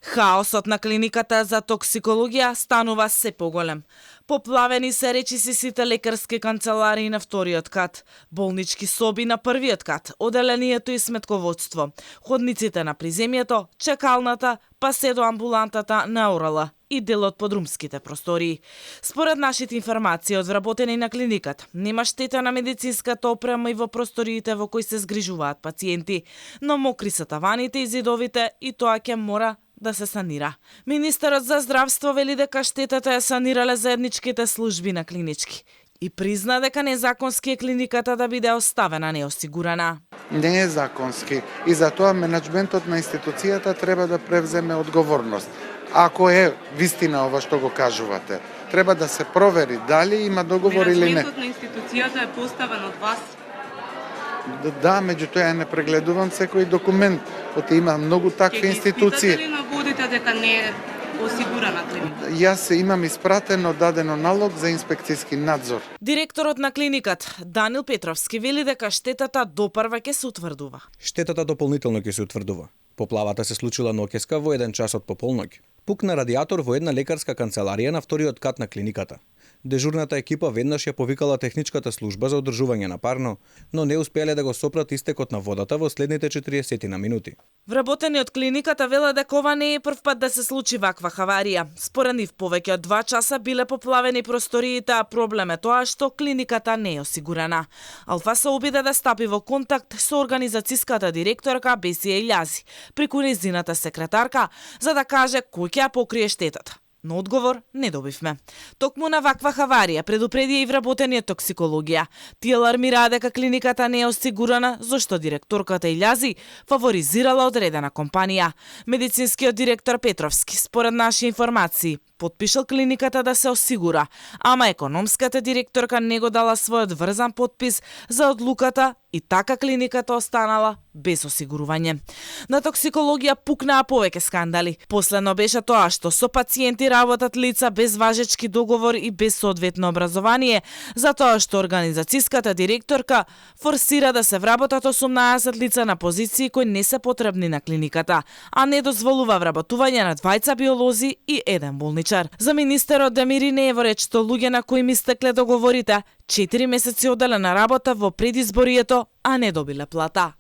Хаосот на клиниката за токсикологија станува се поголем. Поплавени се речиси сите лекарски канцеларии на вториот кат, болнички соби на првиот кат, оделението и сметководство, ходниците на приземјето, чекалната, па се до амбулантата на Орала и делот под румските простории. Според нашите информации од вработени на клиниката, нема штета на медицинската опрема и во просториите во кои се згрижуваат пациенти, но мокри се таваните и зидовите и тоа ќе мора да се санира. Министерот за здравство вели дека штетата ја санирале заедничките служби на клинички и призна дека незаконски е клиниката да биде оставена неосигурана. Не е законски и затоа менеджментот на институцијата треба да превземе одговорност. Ако е вистина ова што го кажувате, треба да се провери дали има договор или не. Менеджментот на институцијата е поставен од вас. Да, меѓутоа ја не прегледувам секој документ, оти има многу такви институции. Ќе ги испитате ли на водите дека не е осигурана клиника? Јас имам испратено дадено налог за инспекцијски надзор. Директорот на клиниката Данил Петровски вели дека штетата допрва ќе се утврдува. Штетата дополнително ќе се утврдува. Поплавата се случила ноќеска во 1 час од пополноќ. Пукна радиатор во една лекарска канцеларија на вториот кат на клиниката. Дежурната екипа веднаш ја повикала техничката служба за одржување на парно, но не успеале да го сопрат истекот на водата во следните 40 на минути. Вработени од клиниката велат дека ова не е прв пат да се случи ваква хаварија. Според нив повеќе од 2 часа биле поплавени просториите, а проблем е тоа што клиниката не е осигурана. Алфа се обиде да стапи во контакт со организацијската директорка Бесија Илјази, преку нејзината секретарка, за да каже кој ќе ја покрие штетата. Но одговор не добивме. Токму на ваква хаварија предупреди и вработениот токсикологија. Тие алармираа дека клиниката не е осигурана, зашто директорката Илјази фаворизирала одредена компанија. Медицинскиот директор Петровски, според наши информации, потпишал клиниката да се осигура, ама економската директорка не го дала својот врзан потпис за одлуката и така клиниката останала без осигурување. На токсикологија пукнаа повеќе скандали. Последно беше тоа што со пациенти работат лица без важечки договор и без соодветно образование, затоа што организацијската директорка форсира да се вработат 18 лица на позиции кои не се потребни на клиниката, а не дозволува вработување на 2 биолози и 1 болничар. За министерот Демири не е во реч што луѓе на кои ми стекле договорите 4 месеци оделена работа во предизборието, а не добиле плата.